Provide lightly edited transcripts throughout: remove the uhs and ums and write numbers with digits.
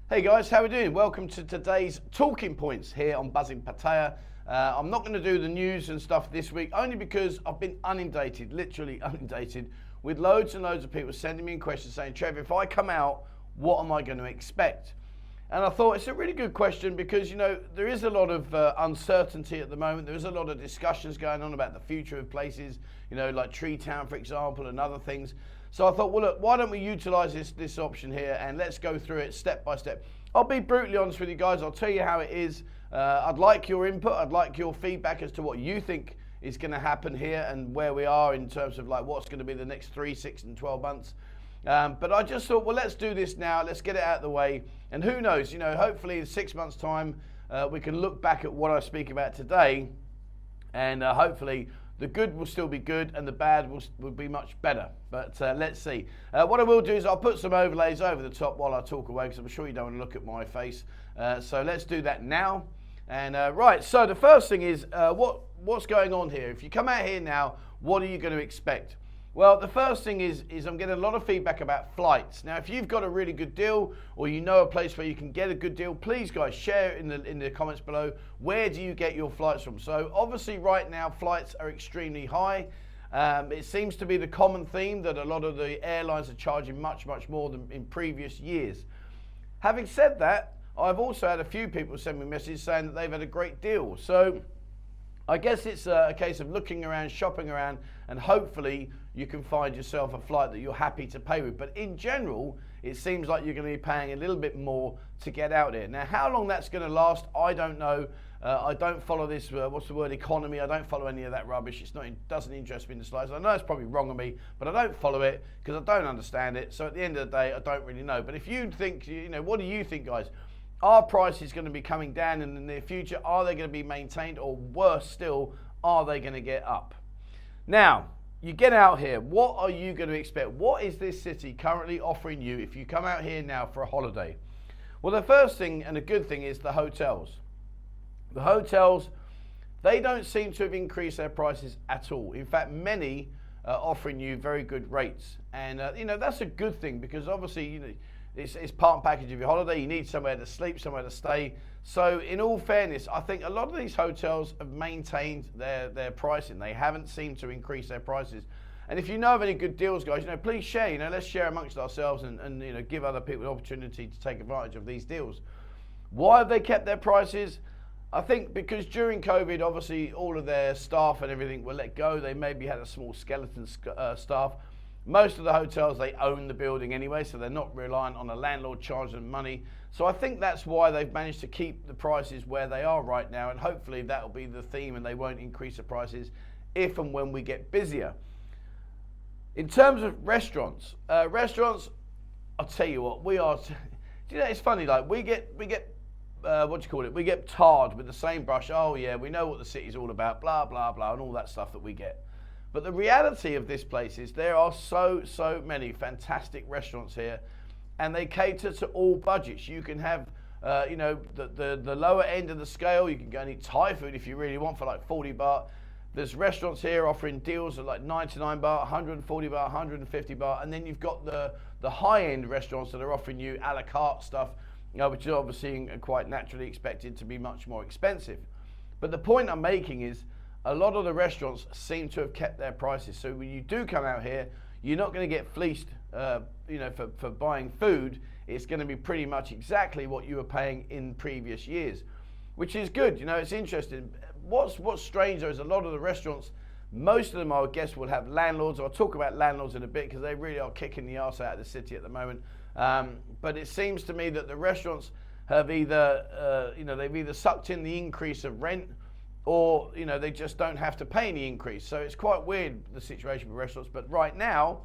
Hey guys, how are we doing? Welcome to today's talking points here on Buzzing Pattaya. I'm not going to do the news and stuff this week, only because I've been inundated, literally inundated, with loads and loads of people sending me questions saying, Trevor, if I come out, what am I going to expect? And I thought it's a really good question because, there is a lot of uncertainty at the moment. There is a lot of discussions going on about the future of places, like Tree Town, for example, and other things. So I thought, well, look, why don't we utilize this option here and let's go through it step by step. I'll be brutally honest with you guys. I'll tell you how it is. I'd like your input. I'd like your feedback as to what you think is going to happen here and where we are in terms of like what's going to be the next 3, 6, and 12 months. But I just thought, well, let's do this now. Let's get it out of the way. And who knows, hopefully in 6 months' time, we can look back at what I speak about today and hopefully the good will still be good and the bad will be much better. But let's see. What I will do is I'll put some overlays over the top while I talk away because I'm sure you don't want to look at my face. So let's do that now. And right, so the first thing is what's going on here? If you come out here now, what are you going to expect? Well, the first thing is I'm getting a lot of feedback about flights. Now, if you've got a really good deal or you know a place where you can get a good deal, please, guys, share it in the comments below. Where do you get your flights from? So, obviously, right now, flights are extremely high. It seems to be the common theme that a lot of the airlines are charging much, much more than in previous years. Having said that, I've also had a few people send me messages saying that they've had a great deal. So, I guess it's a case of looking around, shopping around, and hopefully you can find yourself a flight that you're happy to pay with. But in general, it seems like you're going to be paying a little bit more to get out there. Now, how long that's going to last, I don't know. I don't follow this, economy. I don't follow any of that rubbish. It doesn't interest me in the slightest. I know it's probably wrong of me, but I don't follow it because I don't understand it. So at the end of the day, I don't really know. But if you think, what do you think, guys? Are prices going to be coming down in the near future? Are they going to be maintained? Or worse still, are they going to get up? Now, you get out here, what are you going to expect? What is this city currently offering you if you come out here now for a holiday? Well, the first thing and a good thing is the hotels. The hotels, they don't seem to have increased their prices at all. In fact, many are offering you very good rates. And, that's a good thing because obviously, it's part and package of your holiday. You need somewhere to sleep, somewhere to stay. So in all fairness, I think a lot of these hotels have maintained their pricing. They haven't seemed to increase their prices. And if you know of any good deals, guys, please share. Let's share amongst ourselves and give other people the opportunity to take advantage of these deals. Why have they kept their prices? I think because during COVID, obviously all of their staff and everything were let go. They maybe had a small skeleton staff. Most of the hotels, they own the building anyway, so they're not reliant on a landlord charging them money. So I think that's why they've managed to keep the prices where they are right now, and hopefully that'll be the theme and they won't increase the prices if and when we get busier. In terms of restaurants, I'll tell you what, it's funny, like we get we get tarred with the same brush. Oh yeah, we know what the city's all about, blah, blah, blah, and all that stuff that we get. But the reality of this place is there are so many fantastic restaurants here and they cater to all budgets. You can have, the lower end of the scale. You can go and eat Thai food if you really want for like 40 baht. There's restaurants here offering deals at like 99 baht, 140 baht, 150 baht. And then you've got the high-end restaurants that are offering you a la carte stuff, which is obviously quite naturally expected to be much more expensive. But the point I'm making is, a lot of the restaurants seem to have kept their prices. So when you do come out here, you're not going to get fleeced, for buying food. It's going to be pretty much exactly what you were paying in previous years, which is good. It's interesting. What's strange though is a lot of the restaurants, most of them I would guess will have landlords. I'll talk about landlords in a bit because they really are kicking the arse out of the city at the moment. But it seems to me that the restaurants have they've either sucked in the increase of rent, or they just don't have to pay any increase. So it's quite weird, the situation with restaurants. But right now,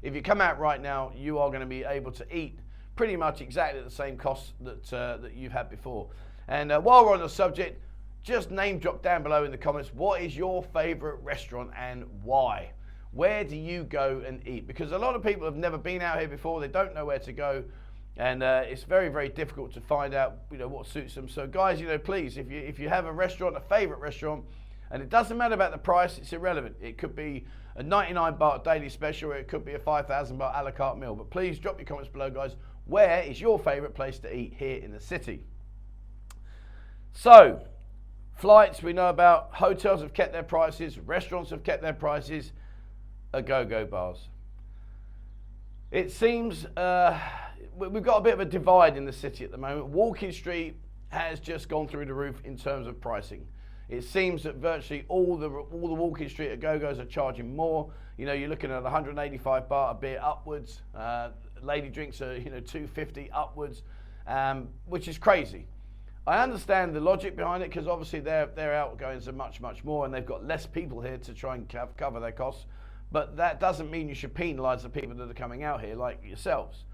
if you come out right now, you are going to be able to eat pretty much exactly the same costs that you've had before. And while we're on the subject, just name drop down below in the comments, what is your favorite restaurant and why? Where do you go and eat? Because a lot of people have never been out here before. They don't know where to go. And it's very, very difficult to find out, what suits them. So guys, please, if you have a restaurant, a favorite restaurant, and it doesn't matter about the price, it's irrelevant. It could be a 99 baht daily special, or it could be a 5,000 baht a la carte meal. But please drop your comments below, guys. where is your favourite place to eat here in the city? So, flights we know about, hotels have kept their prices, restaurants have kept their prices, Agogo Bars. It seems we've got a bit of a divide in the city at the moment. Walking Street has just gone through the roof in terms of pricing. It seems that virtually all the Walking Street Agogos are charging more. You know, you're looking at 185 baht a beer upwards. Lady drinks are 250 upwards, which is crazy. I understand the logic behind it because obviously their outgoings are much more, and they've got less people here to try and cover their costs. But that doesn't mean you should penalise the people that are coming out here like yourselves.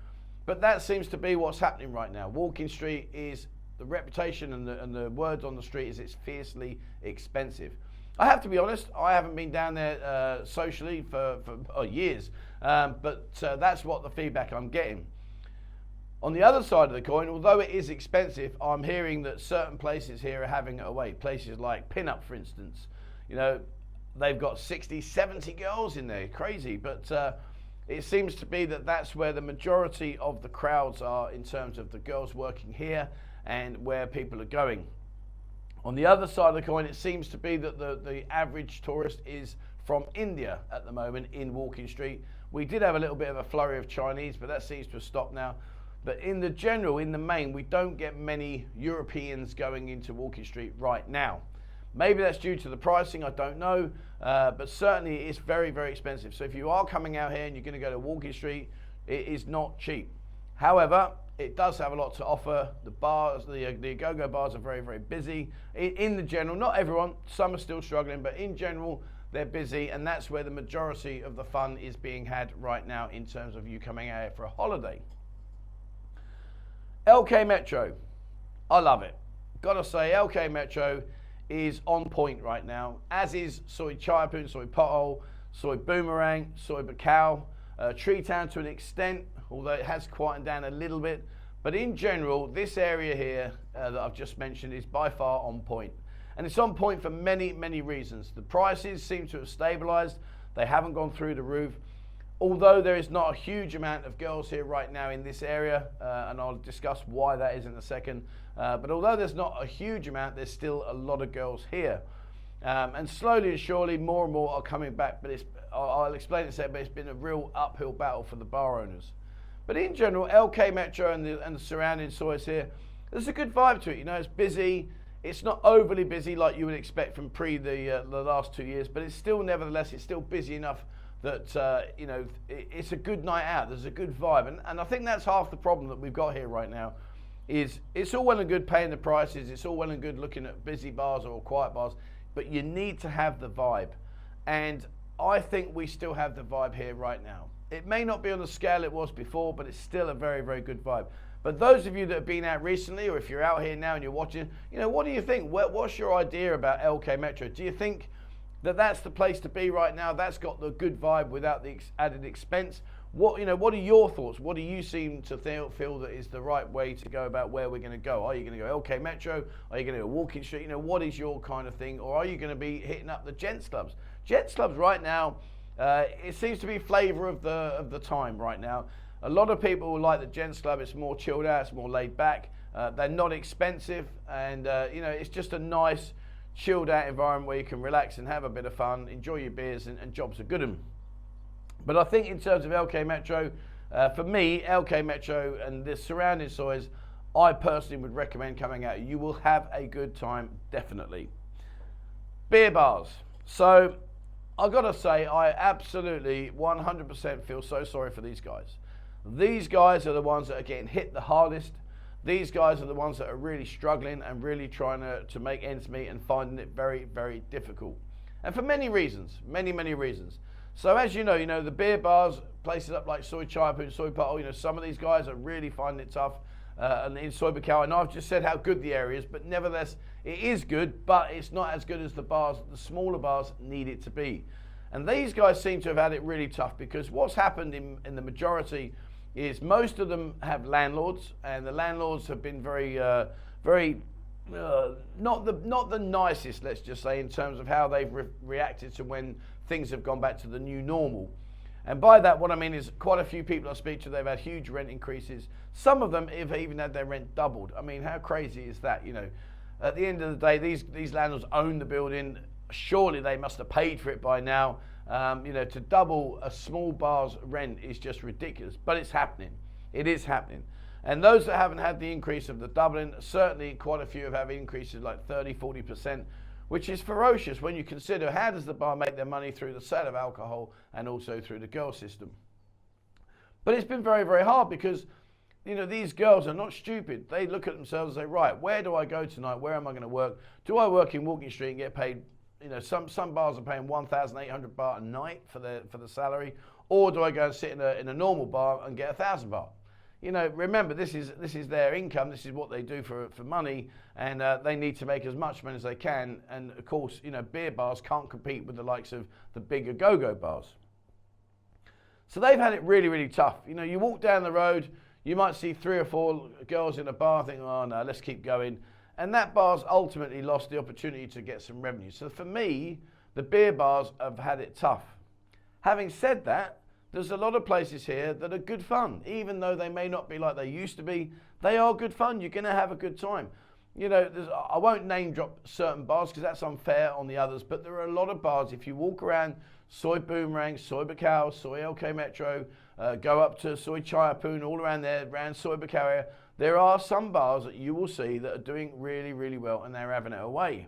But that seems to be what's happening right now. Walking Street is, the reputation and the words on the street is it's fiercely expensive. I have to be honest, I haven't been down there socially for years, but that's what the feedback I'm getting. On the other side of the coin, although it is expensive, I'm hearing that certain places here are having it away. Places like Pinup, for instance. You know, they've got 60, 70 girls in there, crazy, but it seems to be that that's where the majority of the crowds are in terms of the girls working here and where people are going. On the other side of the coin, it seems to be that the average tourist is from India at the moment in Walking Street. We did have a little bit of a flurry of Chinese, but that seems to have stopped now. But in the main, we don't get many Europeans going into Walking Street right now. Maybe that's due to the pricing, I don't know, but certainly it's very expensive. So if you are coming out here and you're going to go to Walking Street, it is not cheap. However, it does have a lot to offer. The bars, the Agogo Bars are very busy. In the general, not everyone, some are still struggling, but in general, they're busy, and that's where the majority of the fun is being had right now in terms of you coming out here for a holiday. LK Metro, I love it. Gotta say, LK Metro is on point right now, as is Soi Chaiapun, Soi Pothole, Soi Boomerang, Soi Buakhao, Tree Town to an extent, although it has quietened down a little bit. But in general, this area here that I've just mentioned is by far on point. And it's on point for many reasons. The prices seem to have stabilised. They haven't gone through the roof. Although there is not a huge amount of girls here right now in this area, and I'll discuss why that is in a second. But although there's not a huge amount, there's still a lot of girls here. And slowly and surely, more and more are coming back. But I'll explain in a second, but it's been a real uphill battle for the bar owners. But in general, LK Metro and the surrounding sois here, there's a good vibe to it. You know, it's busy. It's not overly busy like you would expect from the last 2 years, but it's still, nevertheless, it's still busy enough that, you know, it's a good night out. There's a good vibe. And I think that's half the problem that we've got here right now is it's all well and good paying the prices. It's all well and good looking at busy bars or quiet bars, but you need to have the vibe. And I think we still have the vibe here right now. It may not be on the scale it was before, but it's still a very good vibe. But those of you that have been out recently, or if you're out here now and you're watching, you know, what do you think? What's your idea about LK Metro? Do you think that that's the place to be right now? That's got the good vibe without the added expense. What are your thoughts? What do you seem to feel that is the right way to go about where we're going to go? Are you going to go LK Metro? Are you going to go Walking Street? You know, what is your kind of thing? Or are you going to be hitting up the gents clubs? Gents clubs right now, it seems to be flavour of the time right now. A lot of people like the gents club. It's more chilled out. It's more laid back. They're not expensive, and you know, it's just a nice, chilled out environment where you can relax and have a bit of fun, enjoy your beers, and jobs are good 'un. But I think in terms of LK Metro, for me, LK Metro and the surrounding sois, I personally would recommend coming out. You will have a good time, definitely. Beer bars. So I've got to say, I absolutely 100% feel so sorry for these guys. These guys are the ones that are getting hit the hardest. These guys are the ones that are really struggling and really trying to make ends meet and finding it very difficult. And for many reasons, many reasons. So as you know, the beer bars, places up like Soi Chaiapun, Soi Pothole, you know, some of these guys are really finding it tough. And in Soi Buakhao, and I've just said how good the area is, but nevertheless, it is good, but it's not as good as the bars, the smaller bars need it to be. And these guys seem to have had it really tough because what's happened in the majority is most of them have landlords, and the landlords have been very not the nicest, let's just say, in terms of how they've reacted to when things have gone back to the new normal. And by that, what I mean is quite a few people I speak to, they've had huge rent increases. Some of them have even had their rent doubled. I mean, how crazy is that? You know, at the end of the day, these landlords own the building. Surely they must have paid for it by now. You know, to double a small bar's rent is just ridiculous, but it's happening. It is happening. And those that haven't had the increase of the doubling, certainly quite a few have had increases like 30, 40%, which is ferocious when you consider how does the bar make their money through the sale of alcohol and also through the girl system. But it's been very, very hard because, you know, these girls are not stupid. They look at themselves and say, right, where do I go tonight? Where am I going to work? Do I work in Walking Street and get paid? You know, some bars are paying 1,800 baht a night for the salary, or do I go and sit in a normal bar and get 1,000 baht? You know, remember, this is their income. This is what they do for money, and they need to make as much money as they can. And of course, you know, beer bars can't compete with the likes of the big Agogo bars. So they've had it really, really tough. You know, you walk down the road, you might see 3 or 4 girls in a bar, think, oh no, let's keep going. And that bar's ultimately lost the opportunity to get some revenue. So for me, the beer bars have had it tough. Having said that, there's a lot of places here that are good fun. Even though they may not be like they used to be, they are good fun. You're going to have a good time. You know, I won't name drop certain bars because that's unfair on the others, but there are a lot of bars. If you walk around Soy Boomerang, Soy Bacau, Soy LK Metro, go up to Soy Chayapun, all around there, around Soy Bacau area, there are some bars that you will see that are doing really, really well and they're having it away.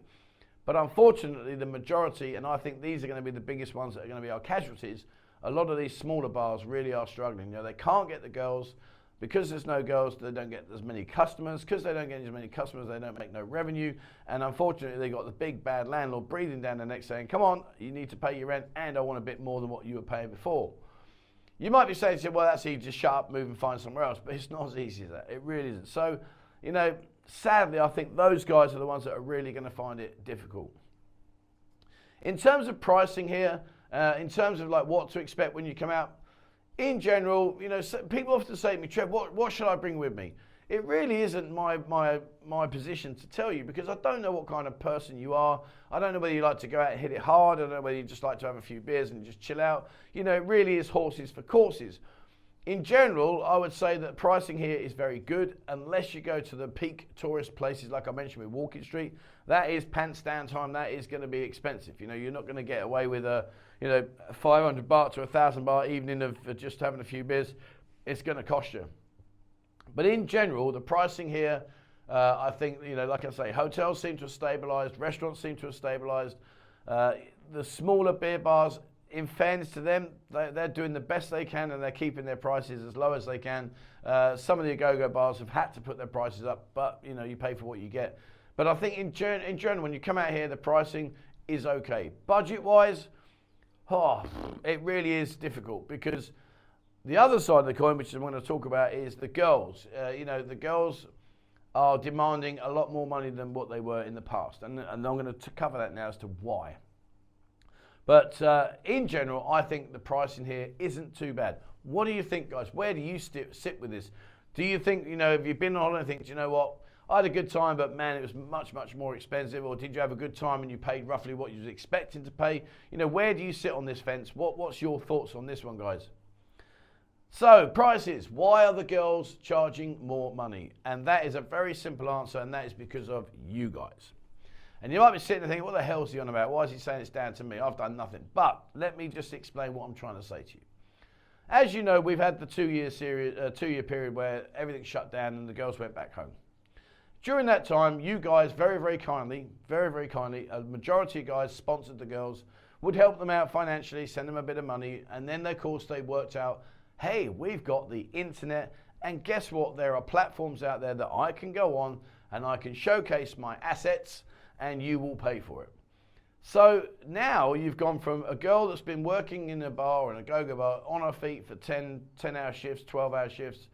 But unfortunately, the majority, and I think these are going to be the biggest ones that are going to be our casualties, a lot of these smaller bars really are struggling. You know, they can't get the girls. Because there's no girls, they don't get as many customers. Because they don't get as many customers, they don't make no revenue. And unfortunately, they got the big bad landlord breathing down their neck saying, come on, you need to pay your rent and I want a bit more than what you were paying before. You might be saying, well, that's easy, just shut up, move and find somewhere else. But it's not as easy as that. It really isn't. So, you know, sadly, I think those guys are the ones that are really going to find it difficult. In terms of pricing here, in terms of like what to expect when you come out, in general, you know, people often say to me, Trev, what should I bring with me? It really isn't my position to tell you because I don't know what kind of person you are. I don't know whether you like to go out and hit it hard. I don't know whether you just like to have a few beers and just chill out. You know, it really is horses for courses. In general, I would say that pricing here is very good unless you go to the peak tourist places like I mentioned with Walking Street. That is pants down time. That is going to be expensive. You know, you're not going to get away with a, you know, 500 baht to 1,000 baht evening of just having a few beers. It's going to cost you. But in general, the pricing here, I think, you know, like I say, hotels seem to have stabilized, restaurants seem to have stabilized. The smaller beer bars, in fairness to them, they're doing the best they can and they're keeping their prices as low as they can. Some of the Agogo bars have had to put their prices up, but, you know, you pay for what you get. But I think in general, when you come out here, the pricing is okay. Budget-wise, it really is difficult because the other side of the coin, which I'm going to talk about, is the girls. You know, the girls are demanding a lot more money than what they were in the past. And I'm going to cover that now as to why. But in general, I think the pricing here isn't too bad. What do you think, guys? Where do you sit with this? Do you think, you know, if you've been on holiday and think, do you know what? I had a good time, but man, it was much, much more expensive. Or did you have a good time and you paid roughly what you was expecting to pay? You know, where do you sit on this fence? What's your thoughts on this one, guys? So, prices. Why are the girls charging more money? And that is a very simple answer, and that is because of you guys. And you might be sitting there thinking, what the hell is he on about? Why is he saying it's down to me? I've done nothing. But let me just explain what I'm trying to say to you. As you know, we've had the 2-year period where everything shut down and the girls went back home. During that time, you guys very, very kindly, a majority of guys sponsored the girls, would help them out financially, send them a bit of money, and then, of course, they worked out, hey, we've got the internet, and guess what? There are platforms out there that I can go on and I can showcase my assets, and you will pay for it. So now you've gone from a girl that's been working in a bar or in a go-go bar on her feet for 10-hour shifts, 12-hour shifts,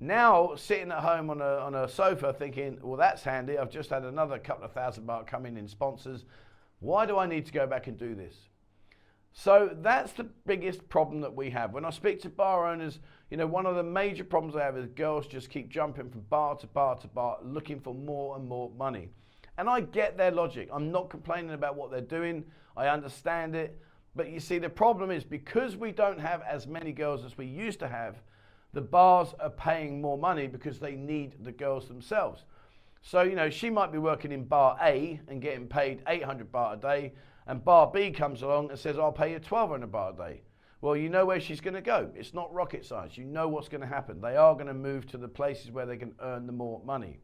now sitting at home on a sofa thinking, well, that's handy. I've just had another couple of $1,000 baht come in sponsors. Why do I need to go back and do this? So that's the biggest problem that we have. When I speak to bar owners, you know, one of the major problems I have is girls just keep jumping from bar to bar to bar, looking for more and more money. And I get their logic. I'm not complaining about what they're doing. I understand it. But you see, the problem is because we don't have as many girls as we used to have, the bars are paying more money because they need the girls themselves. So, you know, she might be working in bar A and getting paid 800 baht a day, and bar B comes along and says, I'll pay you 1,200 baht a day. Well, you know where she's going to go. It's not rocket science. You know what's going to happen. They are going to move to the places where they can earn the more money.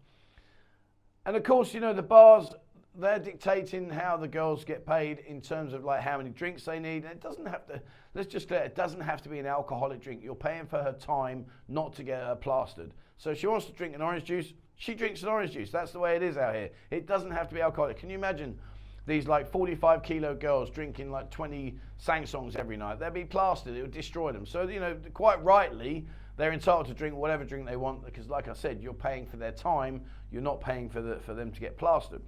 And of course, you know, the bars, they're dictating how the girls get paid in terms of like how many drinks they need. And it doesn't have to, let's just clear, it doesn't have to be an alcoholic drink. You're paying for her time, not to get her plastered. So if she wants to drink an orange juice, she drinks an orange juice. That's the way it is out here. It doesn't have to be alcoholic. Can you imagine these like 45 kilo girls drinking like 20 sang-songs every night? They'd be plastered. It would destroy them. So, you know, quite rightly, they're entitled to drink whatever drink they want because, like I said, you're paying for their time. You're not paying for them to get plastered.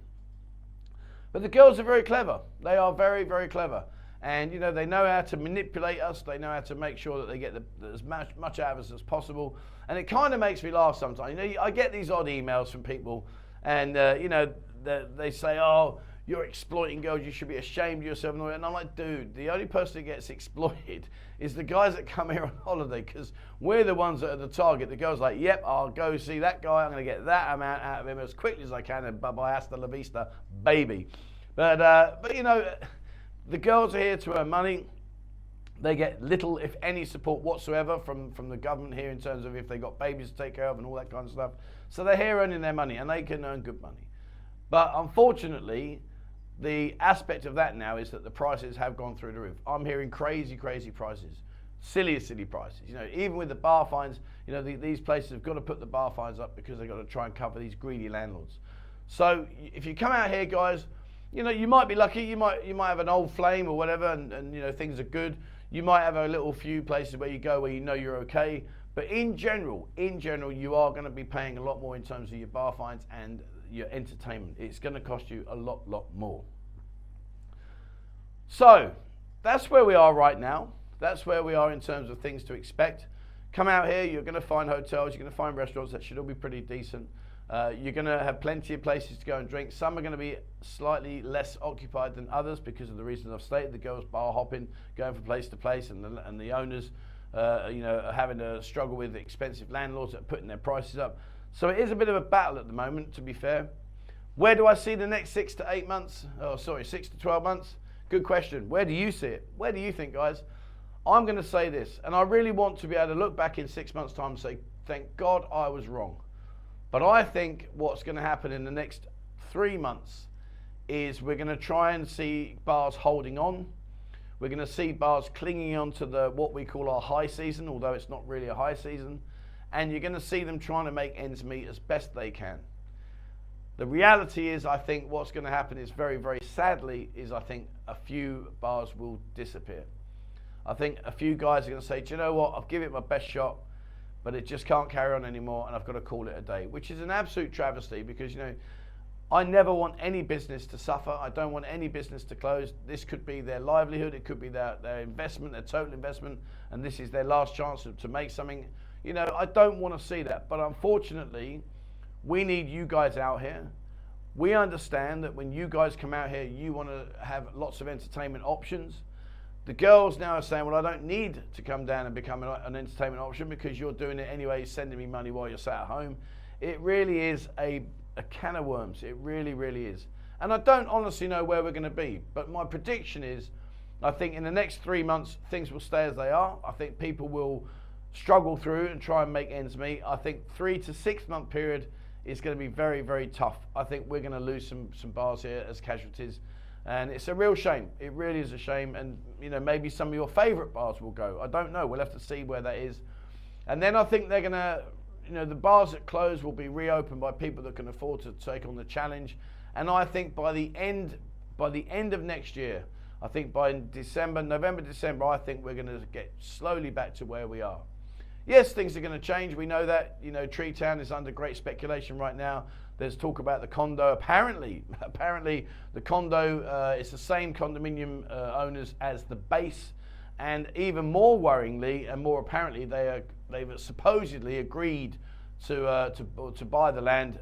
But the girls are very clever. They are very, very clever. And, you know, they know how to manipulate us. They know how to make sure that they get as much out of us as possible. And it kind of makes me laugh sometimes. You know, I get these odd emails from people and, you know, they say, oh, you're exploiting girls, you should be ashamed of yourself. And I'm like, dude, the only person that gets exploited is the guys that come here on holiday because we're the ones that are the target. The girl's like, yep, I'll go see that guy. I'm going to get that amount out of him as quickly as I can and bye-bye, hasta la vista, baby. But you know, the girls are here to earn money. They get little, if any, support whatsoever from the government here in terms of if they got babies to take care of and all that kind of stuff. So they're here earning their money and they can earn good money. But unfortunately, the aspect of that now is that the prices have gone through the roof. I'm hearing crazy, crazy prices, silly prices. You know, even with the bar fines, you know, these places have got to put the bar fines up because they've got to try and cover these greedy landlords. So if you come out here, guys, you know, you might be lucky. You might have an old flame or whatever, and you know things are good. You might have a little few places where you go where you know you're okay. But in general, you are going to be paying a lot more in terms of your bar fines and your entertainment. It's going to cost you a lot more. So that's where we are right now. That's where we are in terms of things to expect. Come out here, you're going to find hotels, you're going to find restaurants that should all be pretty decent. You're going to have plenty of places to go and drink. Some are going to be slightly less occupied than others because of the reasons I've stated. The girls bar hopping, going from place to place, and the owners, you know, are having to struggle with expensive landlords that are putting their prices up. So it is a bit of a battle at the moment, to be fair. Where do I see the next 6 to 8 months? Oh, sorry, 6 to 12 months? Good question. Where do you see it? Where do you think, guys? I'm going to say this, and I really want to be able to look back in 6 months' time and say, thank God I was wrong. But I think what's going to happen in the next 3 months is we're going to try and see bars holding on. We're going to see bars clinging on to what we call our high season, although it's not really a high season. And you're going to see them trying to make ends meet as best they can. The reality is, I think what's going to happen is very, very sadly, is I think a few bars will disappear. I think a few guys are going to say, do you know what, I've given it my best shot, but it just can't carry on anymore and I've got to call it a day, which is an absolute travesty because, you know, I never want any business to suffer. I don't want any business to close. This could be their livelihood. It could be their investment, their total investment, and this is their last chance to make something. You know, I don't want to see that, but unfortunately, we need you guys out here. We understand that when you guys come out here, you want to have lots of entertainment options. The girls now are saying, well, I don't need to come down and become an entertainment option because you're doing it anyway, sending me money while you're sat at home. It really is a can of worms. It really, really is. And I don't honestly know where we're going to be, but my prediction is, I think in the next 3 months, things will stay as they are. I think people will struggle through and try and make ends meet. I think 3 to 6 month period is going to be very, very tough. I think we're going to lose some bars here as casualties. And it's a real shame. It really is a shame. And, you know, maybe some of your favorite bars will go. I don't know. We'll have to see where that is. And then I think they're going to, you know, the bars that close will be reopened by people that can afford to take on the challenge. And I think by the end of next year, I think by November, December, I think we're going to get slowly back to where we are. Yes, things are going to change. We know that. You know, Tree Town is under great speculation right now. There's talk about the condo. Apparently the condo is the same condominium owners as the base, and even more worryingly and more apparently, they've supposedly agreed to buy the land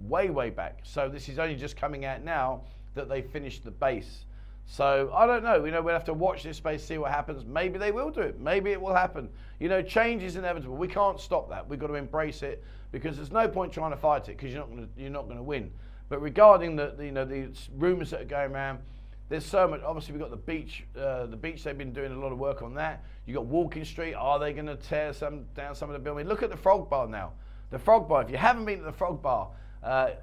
way back. So this is only just coming out now that they finished the base. So I don't know. We'll have to watch this space, see what happens. Maybe they will do it. Maybe it will happen. Change is inevitable. We can't stop that. We've got to embrace it, because there's no point trying to fight it, because you're not going to win. But regarding the rumours that are going around, there's so much. Obviously, we've got the beach. The beach, they've been doing a lot of work on that. You've got Walking Street. Are they going to tear down some of the buildings? Look at the Frog Bar now. The Frog Bar. If you haven't been to the Frog Bar,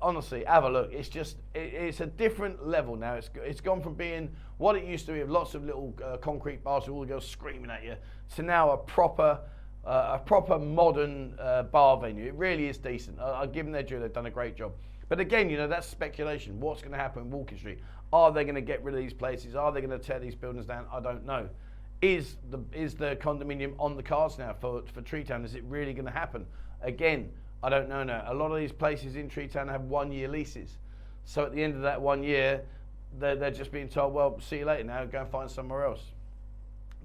honestly, have a look. It's a different level now. It's gone from being what it used to be, with lots of little concrete bars with all the girls screaming at you, to now a proper modern bar venue. It really is decent. I'll give them their due. They've done a great job. But again, that's speculation. What's going to happen in Walking Street? Are they going to get rid of these places? Are they going to tear these buildings down? I don't know. Is the condominium on the cards now for Treetown? Is it really going to happen? Again, I don't know now. A lot of these places in Treetown have 1-year leases. So at the end of that 1 year, they're just being told, well, see you later now, go and find somewhere else.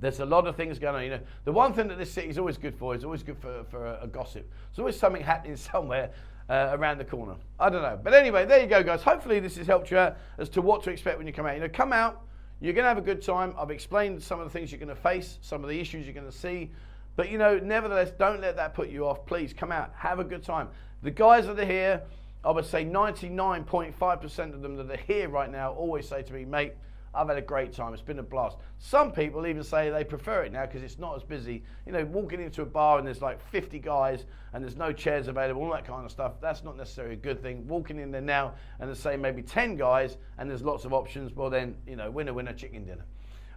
There's a lot of things going on. The one thing that this city is always good for is always good for a gossip. There's always something happening somewhere around the corner. I don't know. But anyway, there you go, guys. Hopefully this has helped you out as to what to expect when you come out. Come out, you're going to have a good time. I've explained some of the things you're going to face, some of the issues you're going to see. But, nevertheless, don't let that put you off. Please come out, have a good time. The guys that are here, I would say 99.5% of them that are here right now always say to me, mate, I've had a great time. It's been a blast. Some people even say they prefer it now because it's not as busy. Walking into a bar and there's like 50 guys and there's no chairs available, all that kind of stuff, that's not necessarily a good thing. Walking in there now and there's, say, maybe 10 guys and there's lots of options, well then, winner, winner, chicken dinner.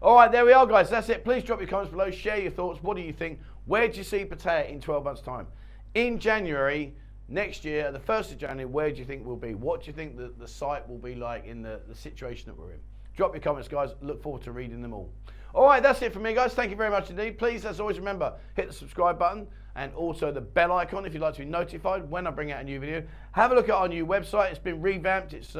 All right, there we are, guys. That's it. Please drop your comments below. Share your thoughts. What do you think? Where do you see Pattaya in 12 months' time? In January next year, the 1st of January, where do you think we'll be? What do you think the site will be like in the situation that we're in? Drop your comments, guys. Look forward to reading them all. All right, that's it for me, guys. Thank you very much indeed. Please, as always, remember, hit the subscribe button and also the bell icon if you'd like to be notified when I bring out a new video. Have a look at our new website. It's been revamped. It's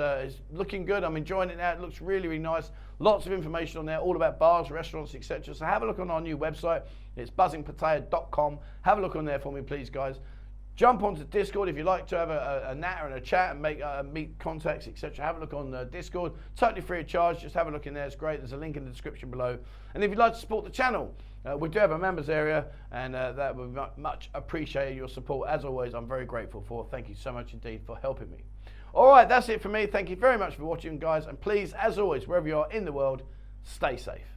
looking good. I'm enjoying it now. It looks really, really nice. Lots of information on there, all about bars, restaurants, etc. So have a look on our new website. It's buzzingpattaya.com. Have a look on there for me, please, guys. Jump onto Discord if you'd like to have a natter and a chat and meet contacts, etc. Have a look on Discord, totally free of charge. Just have a look in there, it's great. There's a link in the description below. And if you'd like to support the channel, we do have a members area, and that would be much appreciated, your support. As always, I'm very grateful for. Thank you so much indeed for helping me. All right, that's it for me. Thank you very much for watching, guys. And please, as always, wherever you are in the world, stay safe.